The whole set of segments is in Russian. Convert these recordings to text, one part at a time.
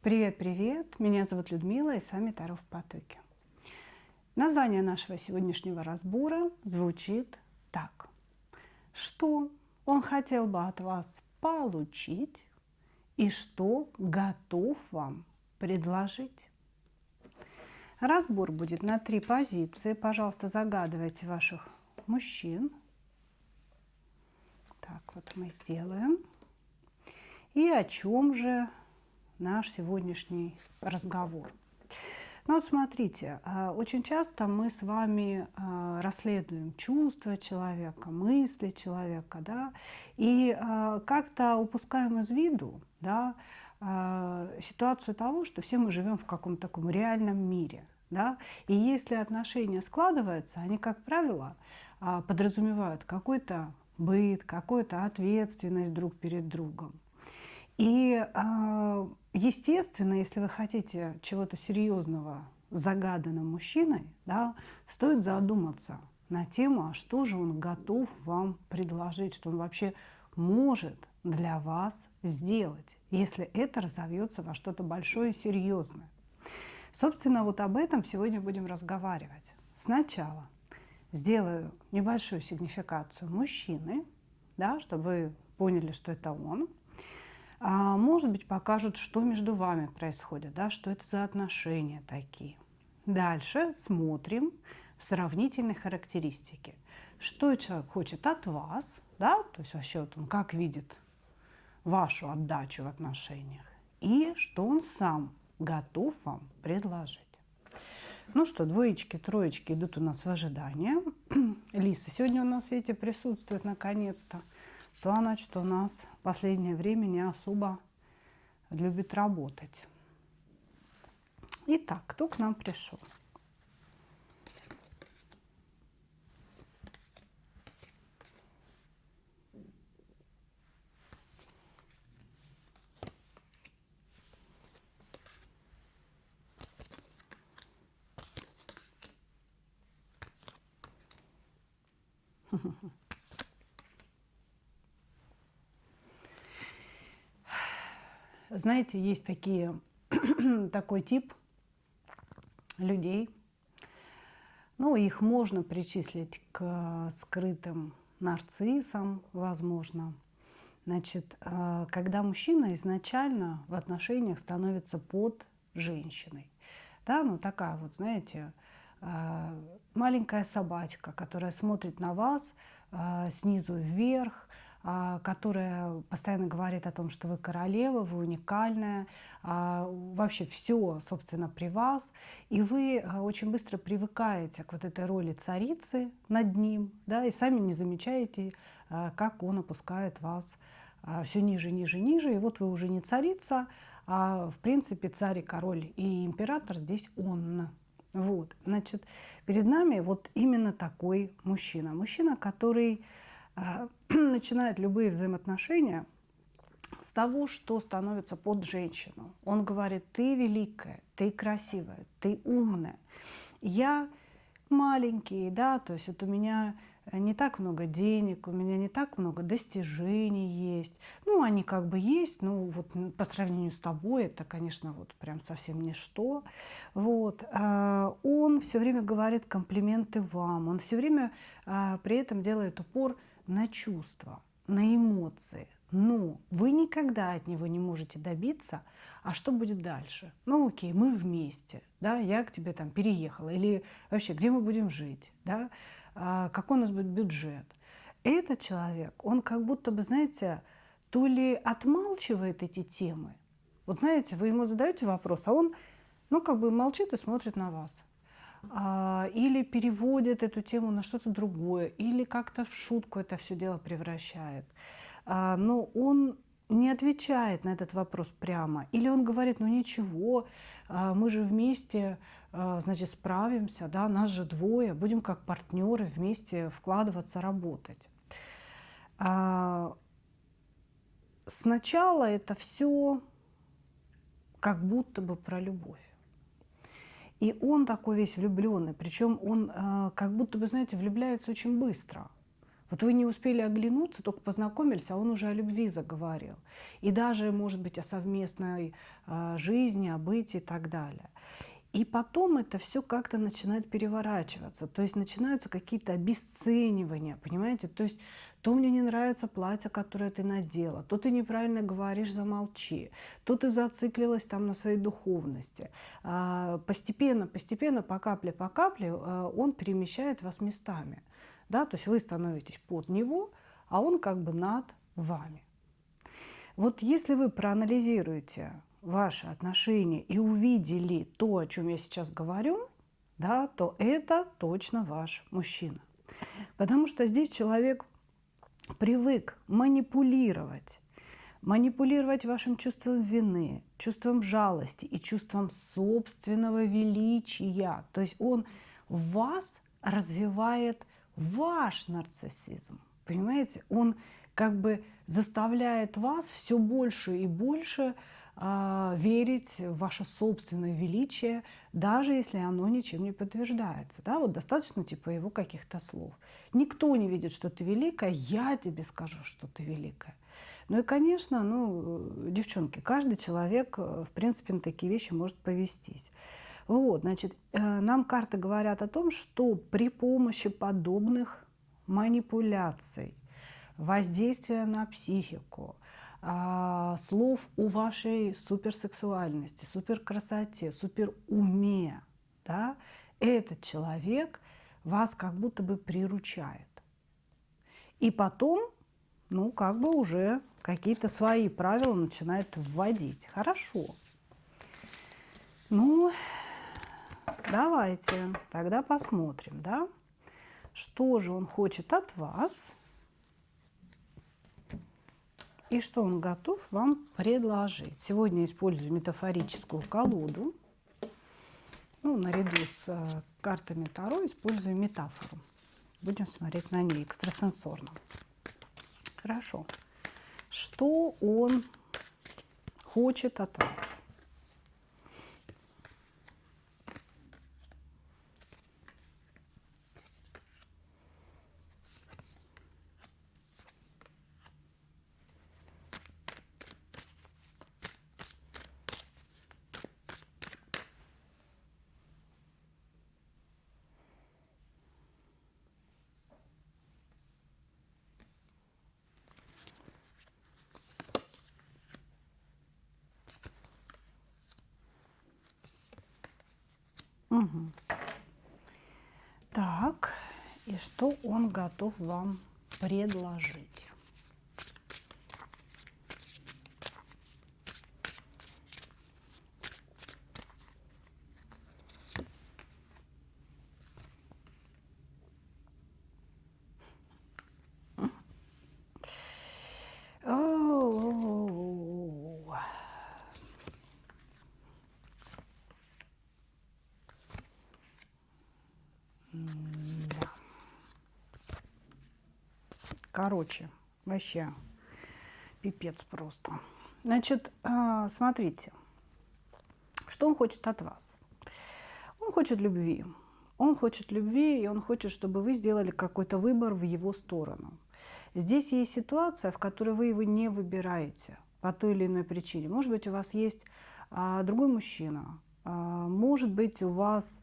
Привет-привет! Меня зовут Людмила, и с вами Таро в потоке. Название нашего сегодняшнего разбора звучит так. Что он хотел бы от вас получить и что готов вам предложить? Разбор будет на 3 позиции. Пожалуйста, загадывайте ваших мужчин. Так, вот мы сделаем. И о чем же наш сегодняшний разговор? Ну, вот смотрите, очень часто мы с вами расследуем чувства человека, мысли человека, да, и как-то упускаем из виду, да, ситуацию того, что все мы живем в каком-то таком реальном мире. Да? И если отношения складываются, они, как правило, подразумевают какой-то быт, какую-то ответственность друг перед другом. И, естественно, если вы хотите чего-то серьезного с загаданным мужчиной, да, стоит задуматься на тему, а что же он готов вам предложить, что он вообще может для вас сделать, если это разовьется во что-то большое и серьезное. Собственно, вот об этом сегодня будем разговаривать. Сначала сделаю небольшую сигнификацию мужчины, да, чтобы вы поняли, что это он. Может быть, покажут, что между вами происходит, да, что это за отношения такие. Дальше смотрим сравнительные характеристики. Что человек хочет от вас, да, то есть вообще вот он как видит вашу отдачу в отношениях, и что он сам готов вам предложить. Ну что, двоечки, троечки идут у нас в ожидание. Лиса сегодня у нас, видите, присутствует наконец-то. То она, что у нас в последнее время не особо любит работать. Итак, кто к нам пришел? Знаете, есть такой тип людей. Ну, их можно причислить к скрытым нарциссам, возможно. Значит, когда мужчина изначально в отношениях становится под женщиной. Да, ну такая вот, знаете, маленькая собачка, которая смотрит на вас снизу вверх, которая постоянно говорит о том, что вы королева, вы уникальная, вообще все, собственно, при вас. И вы очень быстро привыкаете к вот этой роли царицы над ним, да, и сами не замечаете, как он опускает вас все ниже, ниже, ниже. И вот вы уже не царица, а в принципе царь и король и император здесь он. Вот, значит, перед нами вот именно такой мужчина. Мужчина, который начинает любые взаимоотношения с того, что становится под женщину. Он говорит: ты великая, ты красивая, ты умная. Я маленький, да, то есть вот у меня не так много денег, у меня не так много достижений есть. Ну, они как бы есть, ну, вот по сравнению с тобой это, конечно, вот прям совсем ничто. Вот. Он все время говорит комплименты вам, он все время при этом делает упор на чувства, на эмоции. Но вы никогда от него не можете добиться, а что будет дальше? Ну окей, мы вместе, да, я к тебе там переехала, или вообще, где мы будем жить, да, какой у нас будет бюджет. Этот человек, он как будто бы, знаете, то ли отмалчивает эти темы, вот знаете, вы ему задаете вопрос, а он, ну, как бы молчит и смотрит на вас. Или переводит эту тему на что-то другое, или как-то в шутку это все дело превращает. Но он не отвечает на этот вопрос прямо. Или он говорит: ну ничего, мы же вместе, значит, справимся, да, нас же двое, будем как партнеры вместе вкладываться, работать. Сначала это все как будто бы про любовь. И он такой весь влюбленный, причем он как будто бы, знаете, влюбляется очень быстро. Вот вы не успели оглянуться, только познакомились, а он уже о любви заговорил. И даже, может быть, о совместной жизни, о быте и так далее. И потом это все как-то начинает переворачиваться. То есть начинаются какие-то обесценивания, понимаете? То есть то мне не нравится платье, которое ты надела, то ты неправильно говоришь, замолчи, то ты зациклилась там на своей духовности. Постепенно, постепенно, по капле он перемещает вас местами. Да? То есть вы становитесь под него, а он как бы над вами. Вот если вы проанализируете ваши отношения и увидели то, о чем я сейчас говорю, да, то это точно ваш мужчина. Потому что здесь человек привык манипулировать. Манипулировать вашим чувством вины, чувством жалости и чувством собственного величия. То есть он в вас развивает ваш нарциссизм. Понимаете? Он как бы заставляет вас все больше и больше верить в ваше собственное величие, даже если оно ничем не подтверждается. Да? Вот достаточно типа его каких-то слов. Никто не видит, что ты великая, я тебе скажу, что ты великая. Ну и, конечно, девчонки, каждый человек, в принципе, на такие вещи может повестись. Вот, значит, нам карты говорят о том, что при помощи подобных манипуляций, воздействия на психику, слов о вашей суперсексуальности, суперкрасоте, суперуме, да, этот человек вас как будто бы приручает. И потом, как бы уже какие-то свои правила начинает вводить. Хорошо. Давайте тогда посмотрим, да, что же он хочет от вас и что он готов вам предложить. Сегодня использую метафорическую колоду. Наряду с картами Таро использую метафору. Будем смотреть на ней экстрасенсорно. Хорошо. Что он хочет от вас? Угу. Так, и что он готов вам предложить? Короче, вообще пипец просто. Значит, смотрите, что он хочет от вас. Он хочет любви. Он хочет любви, и он хочет, чтобы вы сделали какой-то выбор в его сторону. Здесь есть ситуация, в которой вы его не выбираете по той или иной причине. Может быть, у вас есть другой мужчина. Может быть, у вас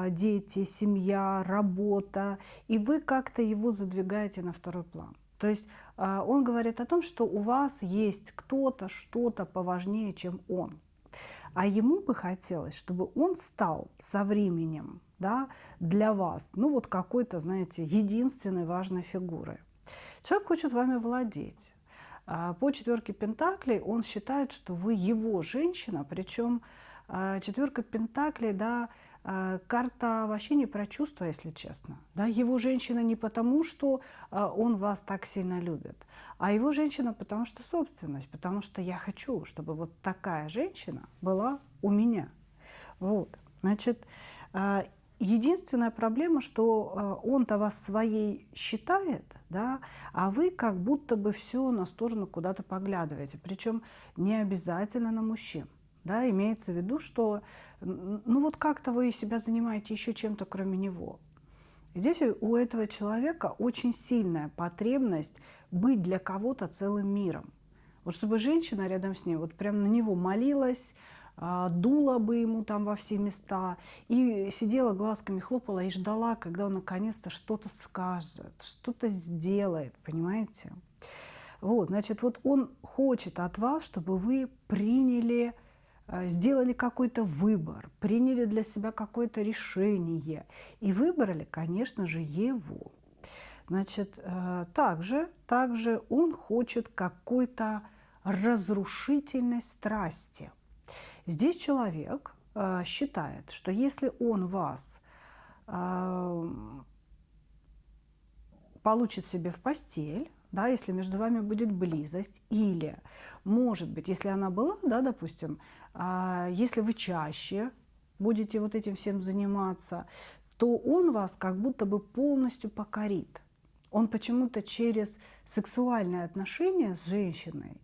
дети, семья, работа, и вы как-то его задвигаете на второй план. То есть он говорит о том, что у вас есть кто-то, что-то поважнее, чем он. А ему бы хотелось, чтобы он стал со временем, да, для вас, какой-то, знаете, единственной важной фигурой. Человек хочет вами владеть. По четверке пентаклей он считает, что вы его женщина, причем четверка пентаклей, да, карта вообще не про чувства, если честно. Да, его женщина не потому, что он вас так сильно любит, а его женщина потому что собственность, потому что я хочу, чтобы вот такая женщина была у меня. Вот, значит, единственная проблема, что он-то вас своей считает, да, а вы как будто бы все на сторону куда-то поглядываете, причем не обязательно на мужчин. Да, имеется в виду, что как-то вы себя занимаете еще чем-то, кроме него. Здесь у этого человека очень сильная потребность быть для кого-то целым миром. Вот чтобы женщина рядом с ним вот прям на него молилась, дула бы ему там во все места и сидела глазками хлопала и ждала, когда он наконец-то что-то скажет, что-то сделает, понимаете? Вот, значит, вот он хочет от вас, чтобы вы приняли, сделали какой-то выбор, приняли для себя какое-то решение и выбрали, конечно же, его. Значит, также он хочет какой-то разрушительной страсти. Здесь человек считает, что если он вас получит себе в постель, да, если между вами будет близость, или, может быть, если она была, да, допустим, если вы чаще будете вот этим всем заниматься, то он вас как будто бы полностью покорит. Он почему-то через сексуальные отношения с женщиной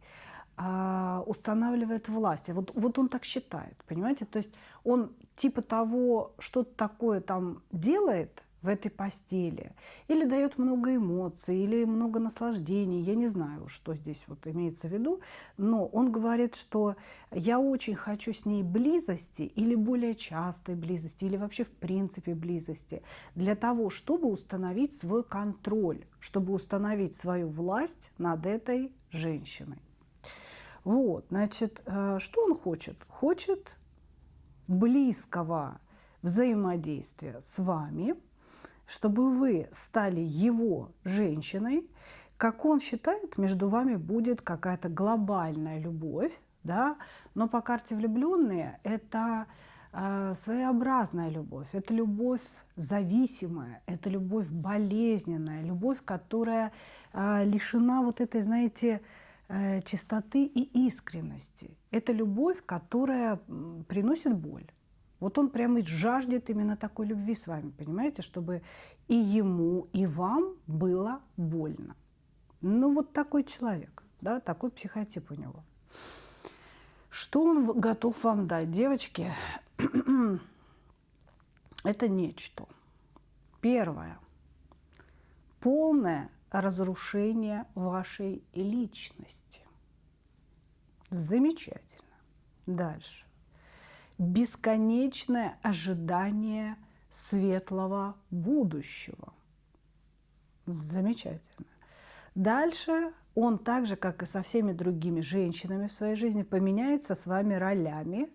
устанавливает власть. Вот он так считает, понимаете? То есть он типа того, что-то такое там делает в этой постели, или дает много эмоций, или много наслаждений, я не знаю, что здесь вот имеется в виду, но он говорит, что я очень хочу с ней близости, или более частой близости, или вообще в принципе близости, для того, чтобы установить свой контроль, чтобы установить свою власть над этой женщиной. Вот, значит, что он хочет? Хочет близкого взаимодействия с вами, чтобы вы стали его женщиной. Как он считает, между вами будет какая-то глобальная любовь, да? Но по карте влюбленные это своеобразная любовь, это любовь зависимая, это любовь болезненная, любовь, которая лишена вот этой, знаете, чистоты и искренности. Это любовь, которая приносит боль. Вот он прямо жаждет именно такой любви с вами, понимаете, чтобы и ему, и вам было больно. Ну вот такой человек, да, такой психотип у него. Что он готов вам дать, девочки? Это нечто. Первое. Полное разрушение вашей личности. Замечательно. Дальше. Бесконечное ожидание светлого будущего. Замечательно. Дальше он так же, как и со всеми другими женщинами в своей жизни, поменяется с вами ролями.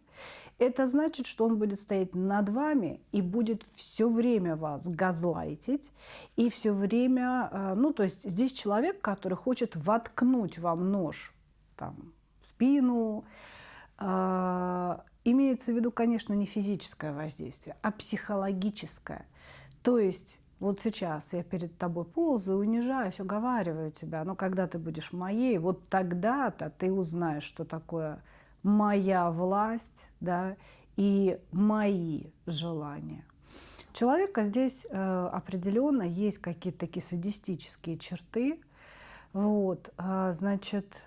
Это значит, что он будет стоять над вами и будет все время вас газлайтить. И все время, ну то есть здесь человек, который хочет воткнуть вам нож там, в спину. Имеется в виду, конечно, не физическое воздействие, а психологическое. То есть вот сейчас я перед тобой ползаю, унижаюсь, уговариваю тебя, но когда ты будешь моей, вот тогда-то ты узнаешь, что такое моя власть, да, и мои желания. У человека здесь определенно есть какие-то такие садистические черты, вот, значит,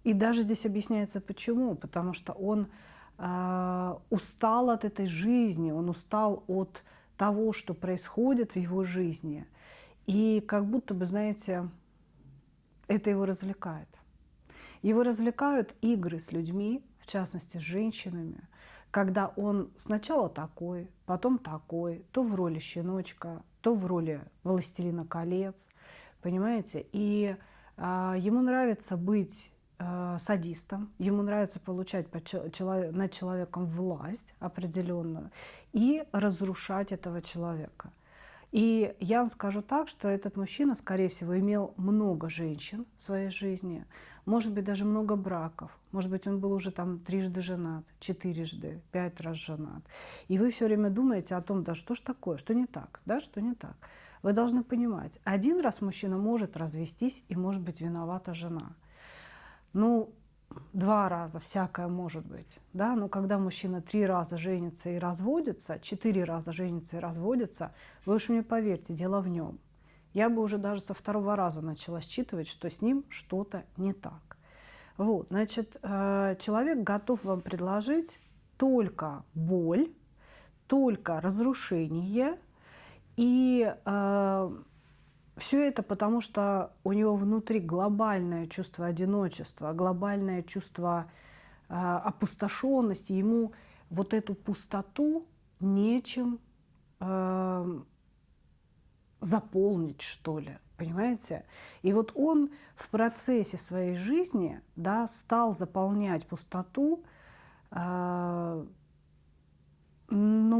и даже здесь объясняется почему, потому что он устал от этой жизни, он устал от того, что происходит в его жизни. И как будто бы, знаете, это его развлекает. Его развлекают игры с людьми, в частности, с женщинами, когда он сначала такой, потом такой, то в роли щеночка, то в роли «Властелина колец», понимаете? И ему нравится быть садистом, ему нравится получать над человеком власть определенную и разрушать этого человека. И я вам скажу так, что этот мужчина, скорее всего, имел много женщин в своей жизни, может быть, даже много браков, может быть, он был уже там 3 женат, 4, 5 раз женат. И вы все время думаете о том, да что ж такое, что не так, да, что не так. Вы должны понимать, 1 раз мужчина может развестись, и может быть виновата жена. Ну, 2 раза всякое может быть, да, но когда мужчина 3 раза женится и разводится, 4 раза женится и разводится, вы уж мне поверьте, дело в нем. Я бы уже даже со 2-го раза начала считывать, что с ним что-то не так. Вот, значит, человек готов вам предложить только боль, только разрушение И все это потому, что у него внутри глобальное чувство одиночества, глобальное чувство опустошенности. Ему вот эту пустоту нечем заполнить, что ли, понимаете? И вот он в процессе своей жизни, да, стал заполнять пустоту, ну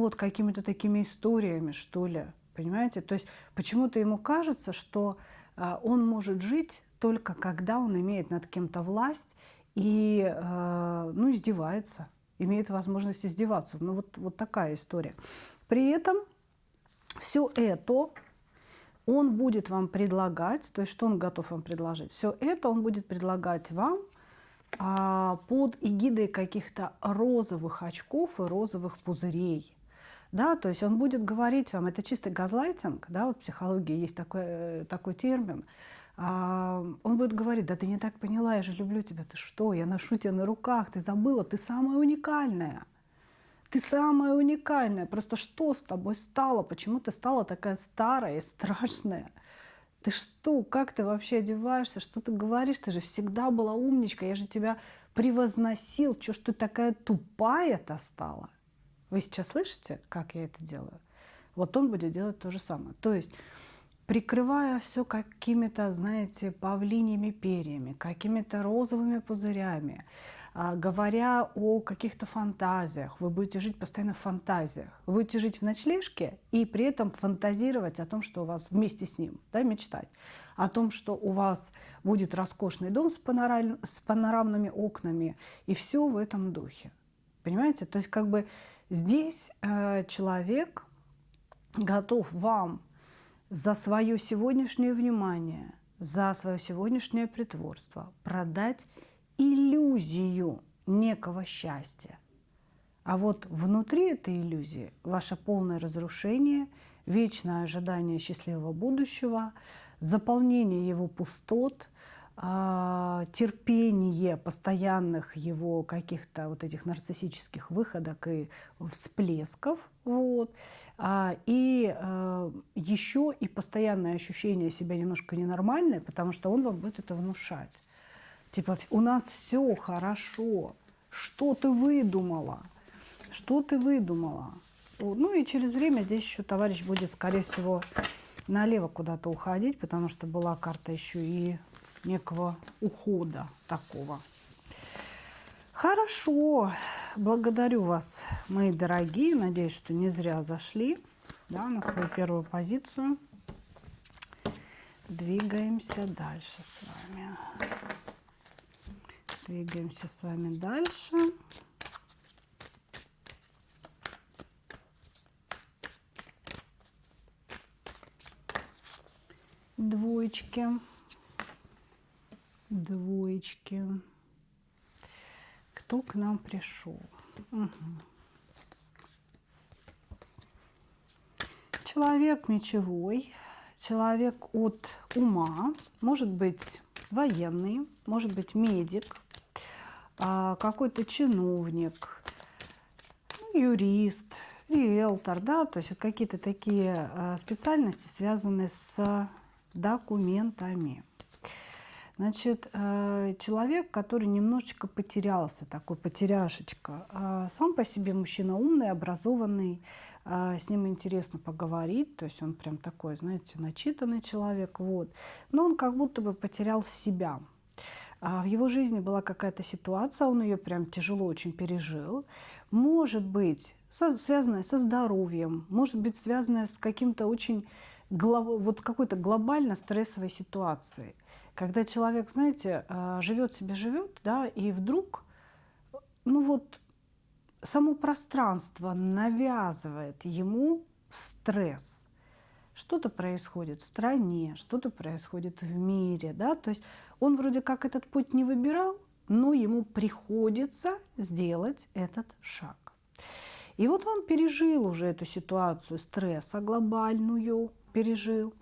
вот какими-то такими историями, что ли, понимаете? То есть почему-то ему кажется, что он может жить только когда он имеет над кем-то власть и, ну, издевается, имеет возможность издеваться. Ну вот такая история. При этом все это он будет вам предлагать, то есть что он готов вам предложить? Все это он будет предлагать вам под эгидой каких-то розовых очков и розовых пузырей. Да, то есть он будет говорить вам, это чистый газлайтинг, да, вот в психологии есть такой термин. Он будет говорить: да ты не так поняла, я же люблю тебя, ты что, я ношу тебя на руках, ты забыла, ты самая уникальная. Ты самая уникальная. Просто что с тобой стало? Почему ты стала такая старая и страшная? Ты что? Как ты вообще одеваешься? Что ты говоришь? Ты же всегда была умничка. Я же тебя превозносил. Чё ж ты такая тупая-то стала? Вы сейчас слышите, как я это делаю? Вот он будет делать то же самое. То есть прикрывая все какими-то, знаете, павлиньими перьями, какими-то розовыми пузырями, говоря о каких-то фантазиях. Вы будете жить постоянно в фантазиях. Вы будете жить в ночлежке и при этом фантазировать о том, что у вас вместе с ним, да, мечтать. О том, что у вас будет роскошный дом с панорамными окнами. И все в этом духе. Понимаете? То есть как бы здесь человек готов вам за свое сегодняшнее внимание, за свое сегодняшнее притворство продать иллюзию некого счастья. А вот внутри этой иллюзии ваше полное разрушение, вечное ожидание счастливого будущего, заполнение его пустот, терпение постоянных его каких-то вот этих нарциссических выходок и всплесков. Вот. И еще и постоянное ощущение себя немножко ненормальной, потому что он вам будет это внушать. Типа, у нас все хорошо. Что ты выдумала? Что ты выдумала? Ну и через время здесь еще товарищ будет, скорее всего, налево куда-то уходить, потому что была карта еще и некого ухода такого. Хорошо. Благодарю вас, мои дорогие. Надеюсь, что не зря зашли, да, на свою первую позицию. Двигаемся дальше с вами. Двигаемся с вами дальше. Двоечки. Двоечки. Кто к нам пришел? Угу. Человек мечевой, человек от ума, может быть военный, может быть медик, какой-то чиновник, юрист, риэлтор, да, то есть какие-то такие специальности, связанные с документами. Значит, человек, который немножечко потерялся, такой потеряшечка. Сам по себе мужчина умный, образованный, с ним интересно поговорить, то есть он прям такой, знаете, начитанный человек, вот. Но он как будто бы потерял себя. В его жизни была какая-то ситуация, он ее прям тяжело очень пережил. Может быть, связанная со здоровьем, может быть, связанная с каким-то очень вот какой-то глобально стрессовой ситуацией. Когда человек, знаете, живет себе, живет, да, и вдруг, ну вот, само пространство навязывает ему стресс. Что-то происходит в стране, что-то происходит в мире, да, то есть он вроде как этот путь не выбирал, но ему приходится сделать этот шаг. И вот он пережил уже эту ситуацию стресса глобальную, пережил.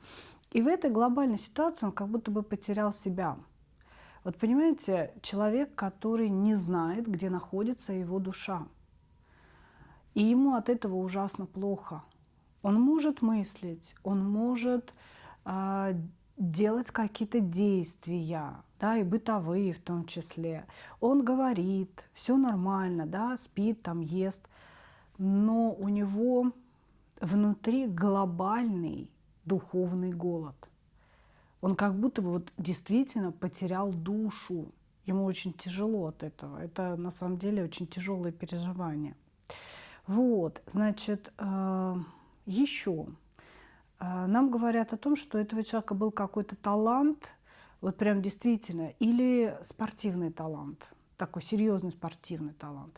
И в этой глобальной ситуации он как будто бы потерял себя. Вот понимаете, человек, который не знает, где находится его душа. И ему от этого ужасно плохо. Он может мыслить, он может делать какие-то действия, да, и бытовые в том числе. Он говорит, все нормально, да, спит, там, ест, но у него внутри глобальный духовный голод. Он как будто бы вот действительно потерял душу. Ему очень тяжело от этого. Это на самом деле очень тяжелые переживания. Вот, значит, еще нам говорят о том, что у этого человека был какой-то талант, вот прям действительно, или спортивный талант, такой серьезный спортивный талант,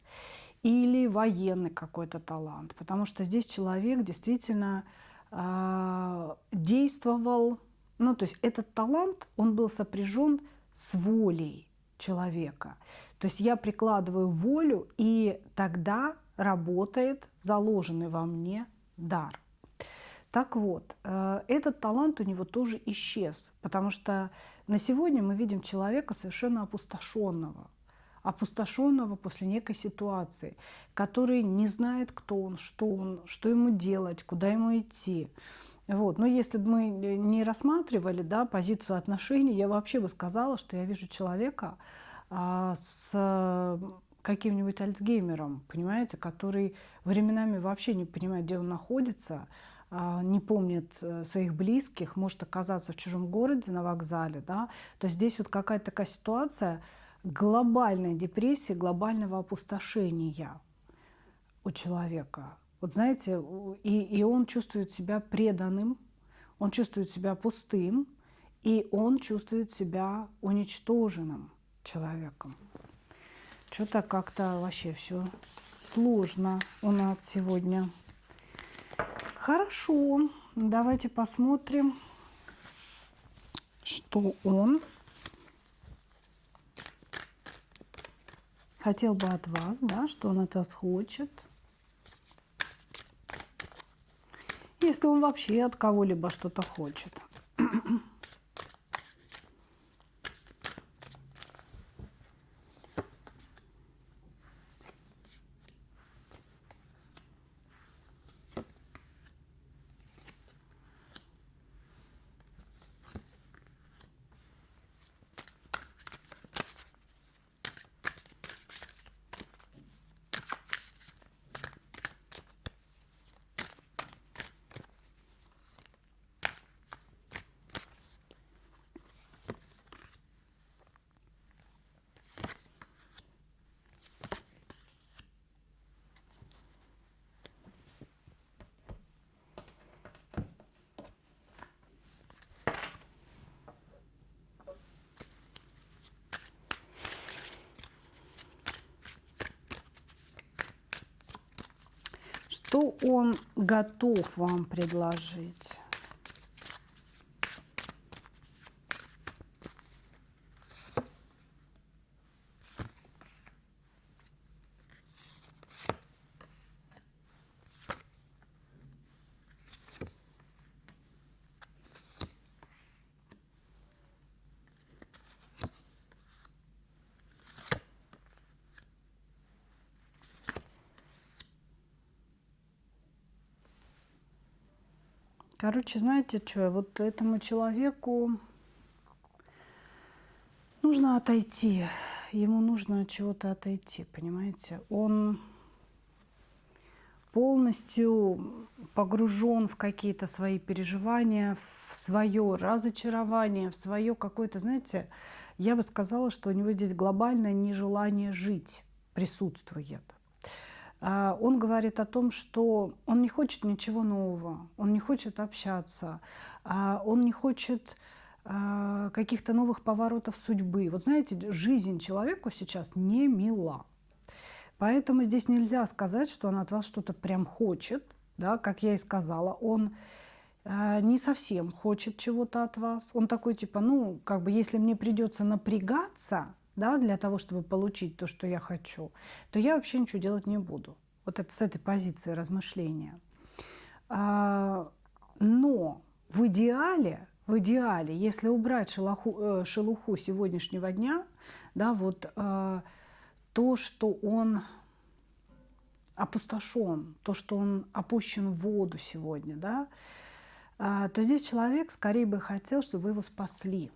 или военный какой-то талант, потому что здесь человек действительно действовал, ну, то есть этот талант, он был сопряжен с волей человека. То есть я прикладываю волю, и тогда работает заложенный во мне дар. Так вот, этот талант у него тоже исчез, потому что на сегодня мы видим человека совершенно опустошенного после некой ситуации, который не знает, кто он, что ему делать, куда ему идти. Вот. Но если бы мы не рассматривали, да, позицию отношений, я вообще бы сказала, что я вижу человека с каким-нибудь Альцгеймером, понимаете, который временами вообще не понимает, где он находится, не помнит своих близких, может оказаться в чужом городе на вокзале. Да? То есть здесь вот какая-то такая ситуация глобальной депрессии, глобального опустошения у человека. Вот знаете, и он чувствует себя преданным, он чувствует себя пустым, и он чувствует себя уничтоженным человеком. Что-то как-то вообще все сложно у нас сегодня. Хорошо, давайте посмотрим, что он хотел бы от вас, да, что он от вас хочет. Если он вообще от кого-либо что-то хочет. Что он готов вам предложить? Короче, знаете что, вот этому человеку нужно отойти, ему нужно от чего-то отойти, понимаете? Он полностью погружен в какие-то свои переживания, в свое разочарование, в свое какое-то, знаете, я бы сказала, что у него здесь глобальное нежелание жить присутствует. Он говорит о том, что он не хочет ничего нового, он не хочет общаться, он не хочет каких-то новых поворотов судьбы. Вот знаете, жизнь человеку сейчас не мила. Поэтому здесь нельзя сказать, что он от вас что-то прям хочет, да, как я и сказала. Он не совсем хочет чего-то от вас. Он такой типа, ну, как бы, если мне придется напрягаться, да, для того, чтобы получить то, что я хочу, то я вообще ничего делать не буду. Вот это с этой позиции размышления. Но в идеале, если убрать шелуху сегодняшнего дня, да, вот то, что он опустошен, то, что он опущен в воду сегодня, да, то здесь человек скорее бы хотел, чтобы вы его спасли.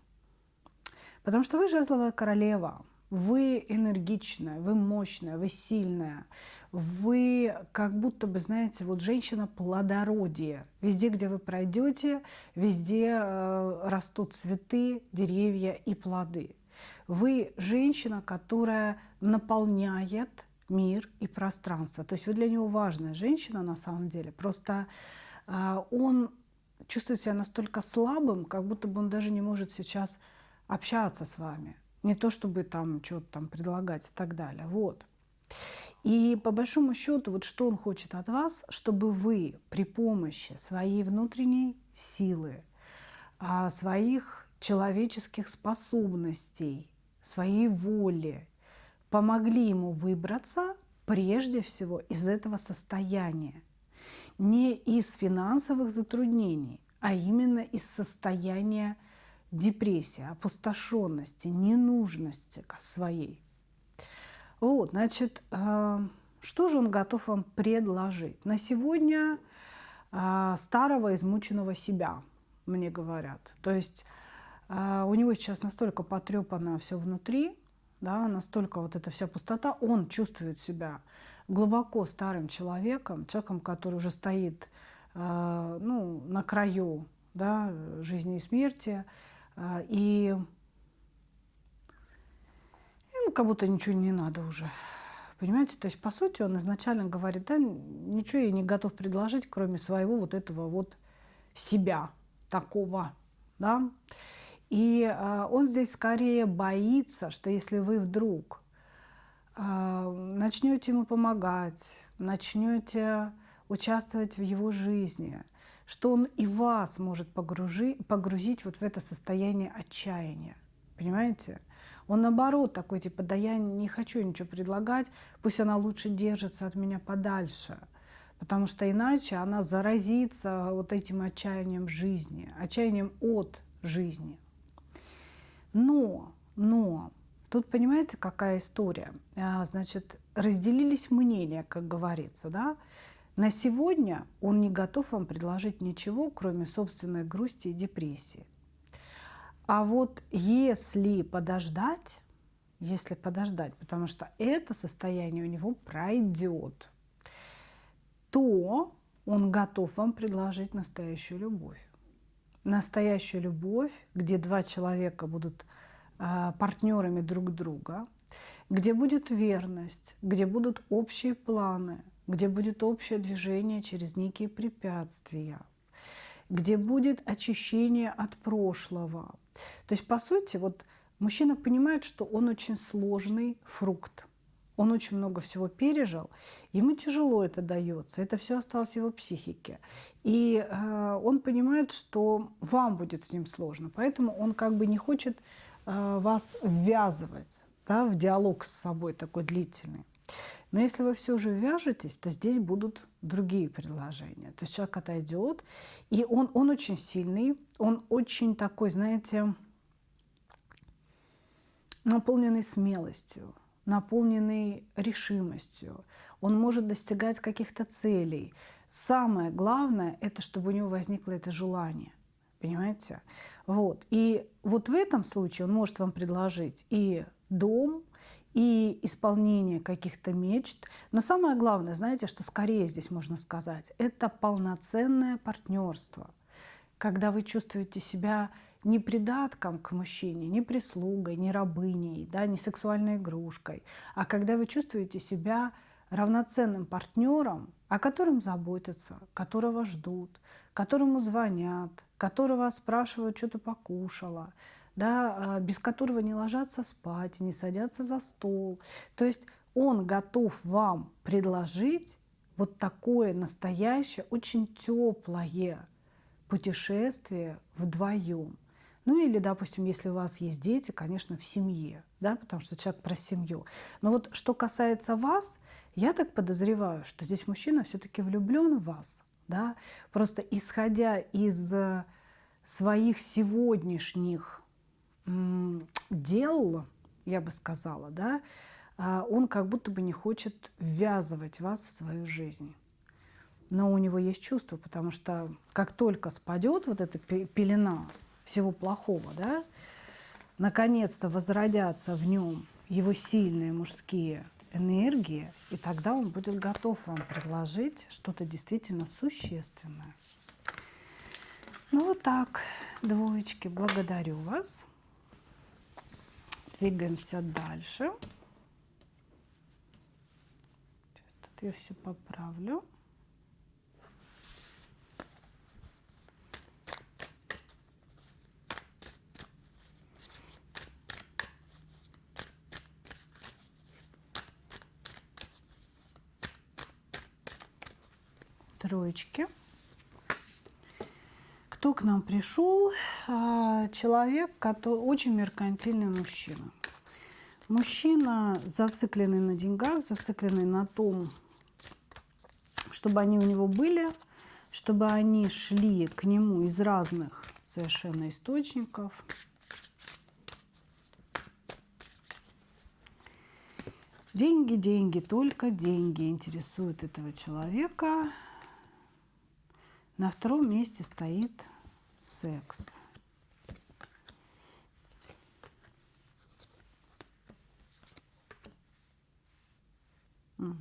Потому что вы жезловая королева, вы энергичная, вы мощная, вы сильная, вы как будто бы, знаете, вот женщина плодородия. Везде, где вы пройдете, везде растут цветы, деревья и плоды. Вы женщина, которая наполняет мир и пространство. То есть вы для него важная женщина на самом деле. Просто он чувствует себя настолько слабым, как будто бы он даже не может сейчас общаться с вами. Не то, чтобы там что-то там предлагать и так далее. Вот. И по большому счету, вот что он хочет от вас, чтобы вы при помощи своей внутренней силы, своих человеческих способностей, своей воли помогли ему выбраться прежде всего из этого состояния. Не из финансовых затруднений, а именно из состояния депрессии, опустошенности, ненужности своей. Вот, значит, что же он готов вам предложить? На сегодня старого измученного себя, мне говорят. То есть у него сейчас настолько потрепано все внутри, да, настолько вот эта вся пустота, он чувствует себя глубоко старым человеком, который уже стоит на краю, да, жизни и смерти, и как будто ничего не надо уже. Понимаете, то есть по сути он изначально говорит, да, ничего я не готов предложить, кроме своего вот этого вот себя такого, да. И он здесь скорее боится, что если вы вдруг начнете ему помогать, начнете участвовать в его жизни, что он и вас может погрузить вот в это состояние отчаяния. Понимаете? Он наоборот такой, типа, да я не хочу ничего предлагать, пусть она лучше держится от меня подальше, потому что иначе она заразится вот этим отчаянием жизни, отчаянием от жизни. Но тут понимаете, какая история? Значит, разделились мнения, как говорится, да? На сегодня он не готов вам предложить ничего, кроме собственной грусти и депрессии. А вот если подождать, потому что это состояние у него пройдет, то он готов вам предложить настоящую любовь. Настоящую любовь, где два человека будут партнерами друг друга, где будет верность, где будут общие планы, где будет общее движение через некие препятствия, где будет очищение от прошлого. То есть, по сути, вот мужчина понимает, что он очень сложный фрукт. Он очень много всего пережил, ему тяжело это дается, это все осталось в его психике. И он понимает, что вам будет с ним сложно, поэтому он как бы не хочет вас ввязывать, да, в диалог с собой такой длительный. Но если вы все же вяжетесь, то здесь будут другие предложения. То есть человек отойдет, и он очень сильный, он очень такой, знаете, наполненный смелостью, наполненный решимостью. Он может достигать каких-то целей. Самое главное – это чтобы у него возникло это желание. Понимаете? Вот. И вот в этом случае он может вам предложить и дом, и исполнение каких-то мечт. Но самое главное, знаете, что скорее здесь можно сказать, это полноценное партнерство. Когда вы чувствуете себя не придатком к мужчине, не прислугой, не рабыней, да, не сексуальной игрушкой, а когда вы чувствуете себя равноценным партнером, о котором заботятся, которого ждут, которому звонят, которого спрашивают, что ты покушала, да, без которого не ложатся спать, не садятся за стол. То есть он готов вам предложить вот такое настоящее, очень теплое путешествие вдвоем. Ну или, допустим, если у вас есть дети, конечно, в семье, да, потому что человек про семью. Но вот что касается вас, я так подозреваю, что здесь мужчина все-таки влюблен в вас, да, просто исходя из своих сегодняшних дел, я бы сказала, да, он как будто бы не хочет ввязывать вас в свою жизнь. Но у него есть чувство, потому что как только спадет вот эта пелена всего плохого, да, наконец-то возродятся в нем его сильные мужские энергии, и тогда он будет готов вам предложить что-то действительно существенное. Ну вот так, двоечки, благодарю вас. Двигаемся дальше. Сейчас тут я все поправлю. Троечки. Кто к нам пришел? Человек, который очень меркантильный мужчина. Мужчина, зацикленный на деньгах, зацикленный на том, чтобы они у него были, чтобы они шли к нему из разных совершенно источников. Деньги, деньги, только деньги интересуют этого человека. На втором месте стоит секс. Угу.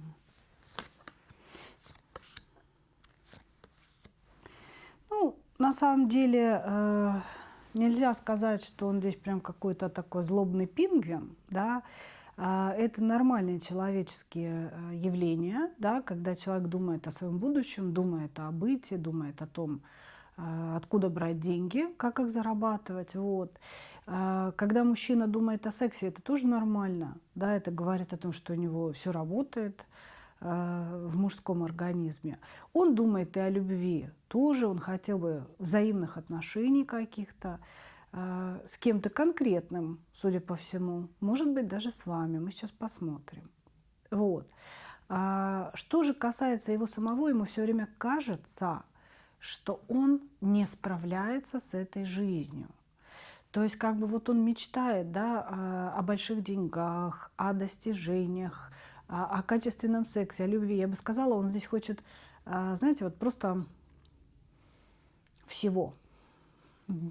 Ну, на самом деле, нельзя сказать, что он здесь прям какой-то такой злобный пингвин, да. Это нормальные человеческие явления, да, когда человек думает о своем будущем, думает о быте, думает о том, откуда брать деньги, как их зарабатывать. Вот. Когда мужчина думает о сексе, это тоже нормально. Да, это говорит о том, что у него все работает в мужском организме. Он думает и о любви тоже, он хотел бы взаимных отношений каких-то, с кем-то конкретным, судя по всему, может быть, даже с вами. Мы сейчас посмотрим. Вот. Что же касается его самого, ему все время кажется, что он не справляется с этой жизнью. То есть как бы вот он мечтает, да, о больших деньгах, о достижениях, о качественном сексе, о любви. Я бы сказала, он здесь хочет, знаете, вот просто всего.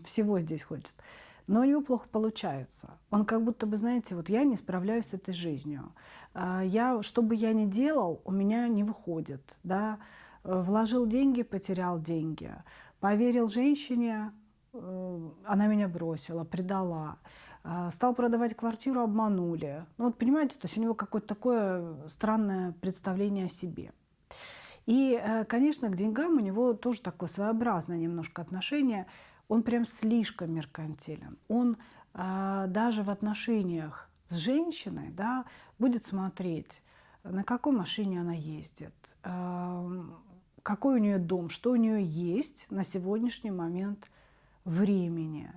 Всего здесь хочет. Но у него плохо получается. Он как будто бы, знаете, вот я не справляюсь с этой жизнью. Что бы я ни делал, у меня не выходит. Да? Вложил деньги, потерял деньги. Поверил женщине, она меня бросила, предала. Стал продавать квартиру, обманули. Ну вот понимаете, то есть у него какое-то такое странное представление о себе. И, конечно, к деньгам у него тоже такое своеобразное немножко отношение. Он прям слишком меркантилен. Он даже в отношениях с женщиной, да, будет смотреть, на какой машине она ездит, какой у нее дом, что у нее есть на сегодняшний момент времени.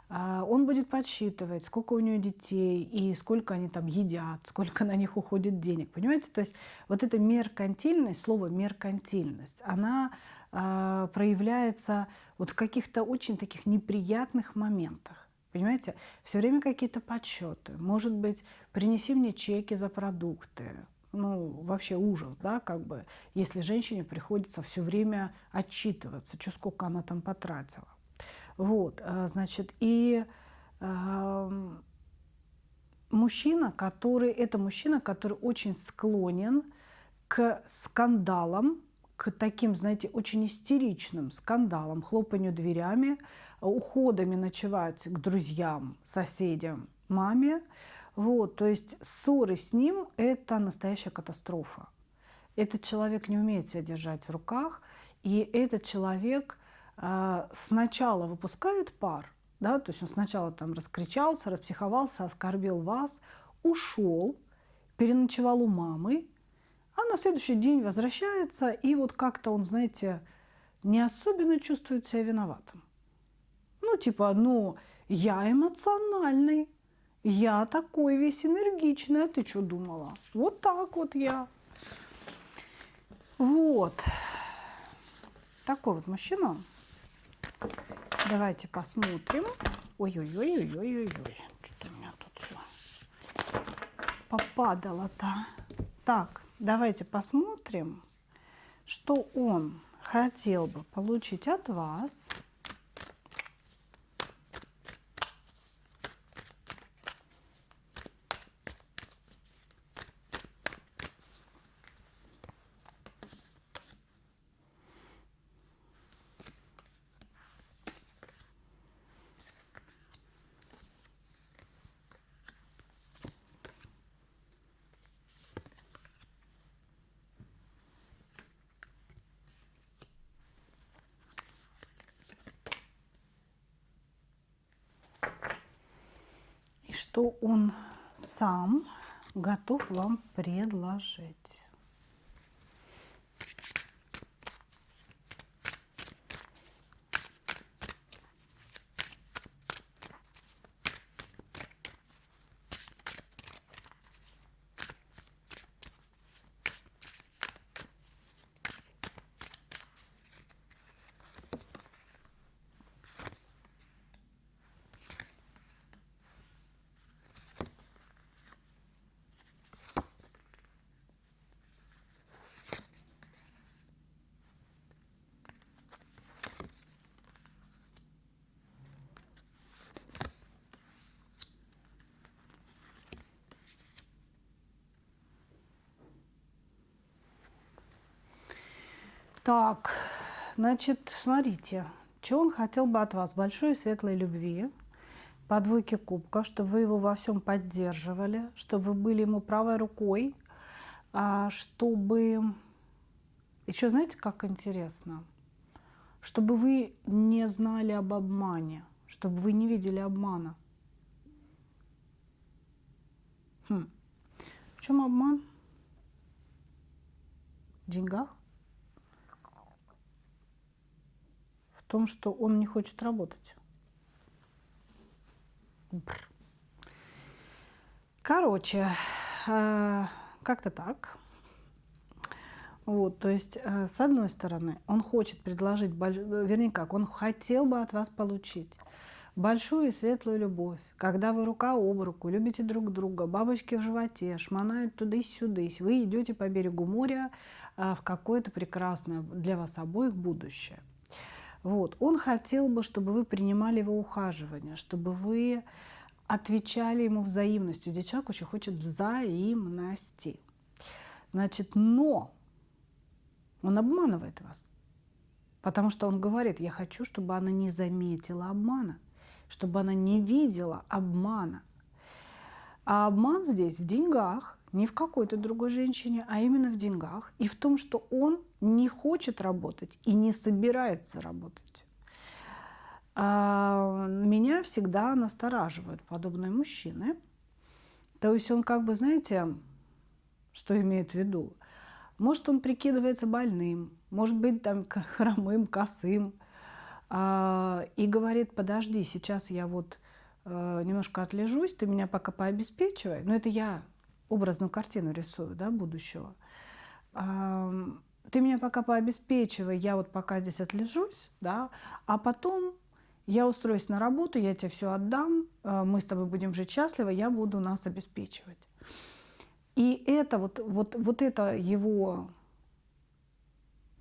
Он будет подсчитывать, сколько у нее детей и сколько они там едят, сколько на них уходит денег. Понимаете? То есть вот эта меркантильность, слово меркантильность, она проявляется вот в каких-то очень таких неприятных моментах. Понимаете? Все время какие-то подсчеты. Может быть, принеси мне чеки за продукты. Ну, вообще ужас, да, как бы, если женщине приходится все время отчитываться, что сколько она там потратила. Вот, значит, и мужчина, который очень склонен к скандалам, к таким, знаете, очень истеричным скандалам, хлопанью дверями, уходами ночевать к друзьям, соседям, маме. Вот, то есть ссоры с ним – это настоящая катастрофа. Этот человек не умеет себя держать в руках, и этот человек сначала выпускает пар, да, то есть он сначала там раскричался, распсиховался, оскорбил вас, ушел, переночевал у мамы, а на следующий день возвращается, и вот как-то он, знаете, не особенно чувствует себя виноватым. Ну, типа, ну, я эмоциональный, я такой весь энергичный, а ты что думала? Вот так вот я. Вот. Такой вот мужчина. Давайте посмотрим. Ой-ой-ой-ой-ой-ой. Что у меня тут все попадало-то? Так, давайте посмотрим, что он хотел бы получить от вас. И что он сам готов вам предложить. Так, значит, смотрите, что он хотел бы от вас? Большой и светлой любви, по двойке кубков, чтобы вы его во всем поддерживали, чтобы вы были ему правой рукой, чтобы... Еще знаете, как интересно? Чтобы вы не знали об обмане, чтобы вы не видели обмана. В чем обман? В деньгах? В том, что он не хочет работать. Короче, как-то так. Вот, то есть, с одной стороны, он хочет предложить, вернее как, он хотел бы от вас получить большую и светлую любовь, когда вы рука об руку, любите друг друга, бабочки в животе, шмонают туда-сюда, вы идете по берегу моря в какое-то прекрасное для вас обоих будущее. Вот. Он хотел бы, чтобы вы принимали его ухаживание, чтобы вы отвечали ему взаимностью. Здесь человек очень хочет взаимности. Значит, но он обманывает вас, потому что он говорит: я хочу, чтобы она не заметила обмана, чтобы она не видела обмана. А обман здесь в деньгах, не в какой-то другой женщине, а именно в деньгах. И в том, что он не хочет работать и не собирается работать. Меня всегда настораживают подобные мужчины. То есть он как бы, знаете, что имеет в виду? Может, он прикидывается больным, может быть, там хромым, косым, и говорит: подожди, сейчас я вот немножко отлежусь, ты меня пока пообеспечивай. Но это я образную картину рисую, да, будущего. Ты меня пока пообеспечивай, я вот пока здесь отлежусь, да, а потом я устроюсь на работу, я тебе все отдам, мы с тобой будем жить счастливо, я буду нас обеспечивать. И это вот это его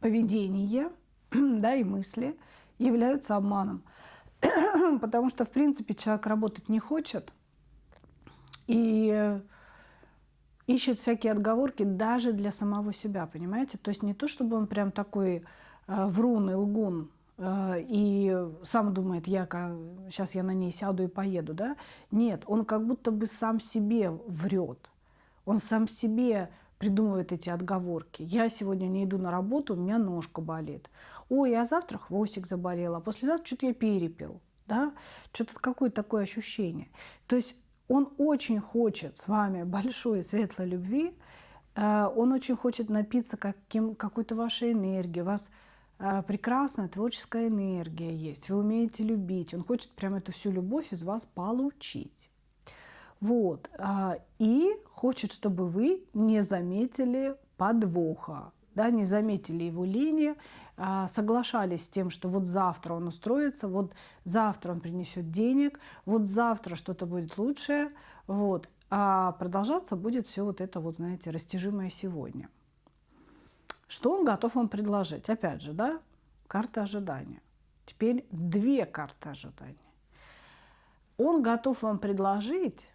поведение, да, и мысли являются обманом. Потому что, в принципе, человек работать не хочет и ищет всякие отговорки даже для самого себя, понимаете? То есть не то, чтобы он прям такой врун и лгун, и сам думает: сейчас я на ней сяду и поеду, да? Нет, он как будто бы сам себе врет. Он сам себе придумывает эти отговорки. Я сегодня не иду на работу, у меня ножка болит. Ой, а завтра хвостик заболел, а послезавтра что-то я перепил. Да? Что-то какое-то такое ощущение. То есть он очень хочет с вами большой и светлой любви, он очень хочет напиться какой-то вашей энергии. У вас прекрасная творческая энергия есть, вы умеете любить. Он хочет прям эту всю любовь из вас получить. Вот. И хочет, чтобы вы не заметили подвоха, да, не заметили его линии, соглашались с тем, что вот завтра он устроится, вот завтра он принесет денег, вот завтра что-то будет лучшее. Вот. а продолжаться будет все вот это вот, знаете, растяжимое сегодня. Что он готов вам предложить? Опять же, да, карта ожидания. Теперь две карты ожидания. Он готов вам предложить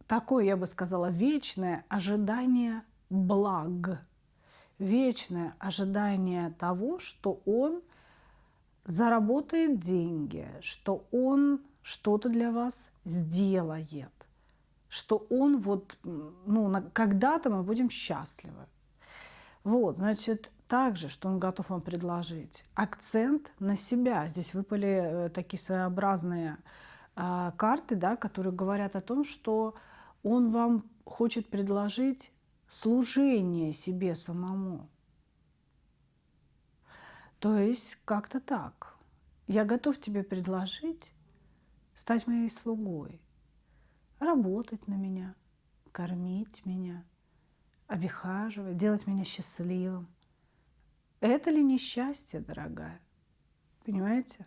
такое, я бы сказала, вечное ожидание благ, вечное ожидание того, что он заработает деньги, что он что-то для вас сделает, что он вот, ну, когда-то мы будем счастливы. Вот, значит, также, что он готов вам предложить, акцент на себя. Здесь выпали такие своеобразные карты, да, которые говорят о том, что он вам хочет предложить служение себе самому. То есть как-то так. Я готов тебе предложить стать моей слугой, работать на меня, кормить меня, обихаживать, делать меня счастливым. Это ли не счастье, дорогая? Понимаете?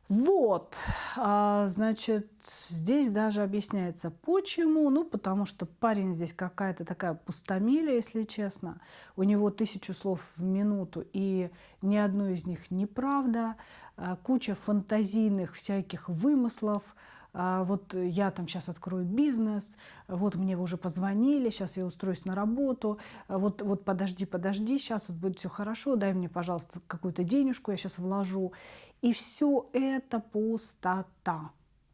Вот, значит, здесь даже объясняется, почему. Ну, потому что парень здесь какая-то такая пустомеля, если честно. У него 1000 слов в минуту, и ни одно из них неправда. Куча фантазийных всяких вымыслов. Вот я там сейчас открою бизнес, вот мне уже позвонили, сейчас я устроюсь на работу, вот подожди, сейчас вот будет все хорошо, дай мне, пожалуйста, какую-то денежку, я сейчас вложу. И все это пустота.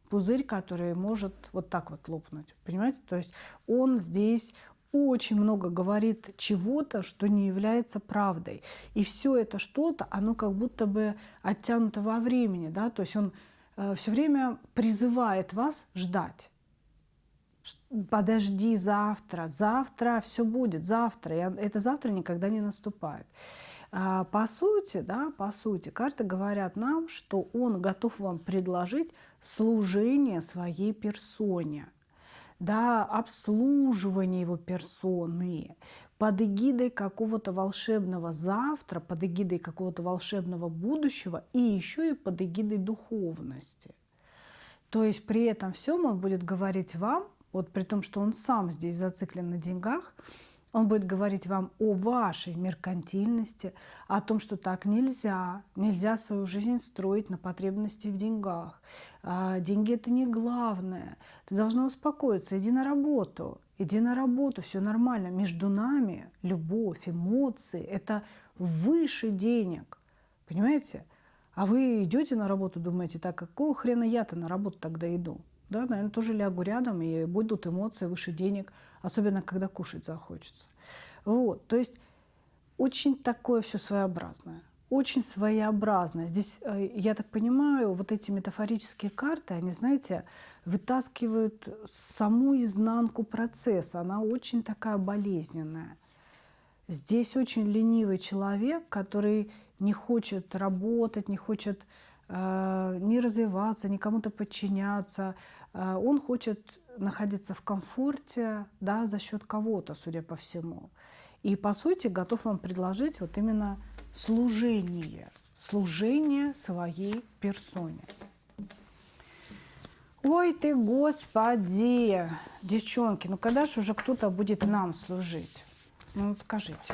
Пузырь, который может вот так вот лопнуть. Понимаете? То есть он здесь очень много говорит чего-то, что не является правдой. И все это что-то, оно как будто бы оттянуто во времени. Да? То есть он все время призывает вас ждать. Подожди завтра, завтра все будет, завтра. Это завтра никогда не наступает. По сути, да, по сути, карты говорят нам, что он готов вам предложить служение своей персоне, да, обслуживание его персоны под эгидой какого-то волшебного завтра, под эгидой какого-то волшебного будущего и еще и под эгидой духовности. То есть при этом всем он будет говорить вам, вот при том, что он сам здесь зациклен на деньгах, он будет говорить вам о вашей меркантильности, о том, что так нельзя. Нельзя свою жизнь строить на потребности в деньгах. Деньги – это не главное. Ты должна успокоиться, иди на работу, все нормально. Между нами любовь, эмоции – это выше денег. Понимаете? А вы идете на работу, думаете, так, какого хрена я-то на работу тогда иду? Да, наверное, тоже лягу рядом, и будут эмоции выше денег, особенно когда кушать захочется. Вот, то есть очень такое все своеобразное, очень своеобразное. Здесь, я так понимаю, вот эти метафорические карты, они, знаете, вытаскивают саму изнанку процесса. Она очень такая болезненная. Здесь очень ленивый человек, который не хочет работать, не хочет не развиваться, не кому-то подчиняться. Он хочет находиться в комфорте, да, за счет кого-то, судя по всему. И, по сути, готов вам предложить вот именно служение своей персоне. Ой ты, Господи! Девчонки, ну когда же уже кто-то будет нам служить? Ну вот скажите,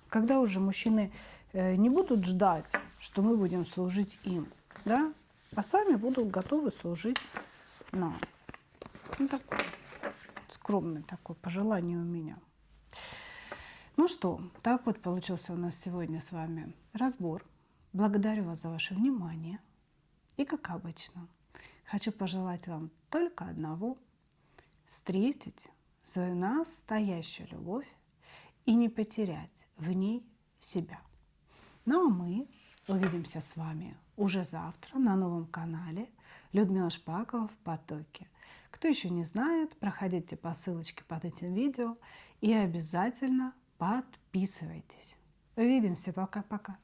когда уже мужчины не будут ждать, что мы будем служить им, да? А сами будут готовы служить нам. Ну, такой скромный такое пожелание у меня. Ну что, так вот получился у нас сегодня с вами разбор. Благодарю вас за ваше внимание. И, как обычно, хочу пожелать вам только одного – встретить свою настоящую любовь и не потерять в ней себя. Ну а мы увидимся с вами уже завтра на новом канале Людмила Шпакова в потоке. Кто еще не знает, проходите по ссылочке под этим видео и обязательно подписывайтесь. Увидимся, пока-пока.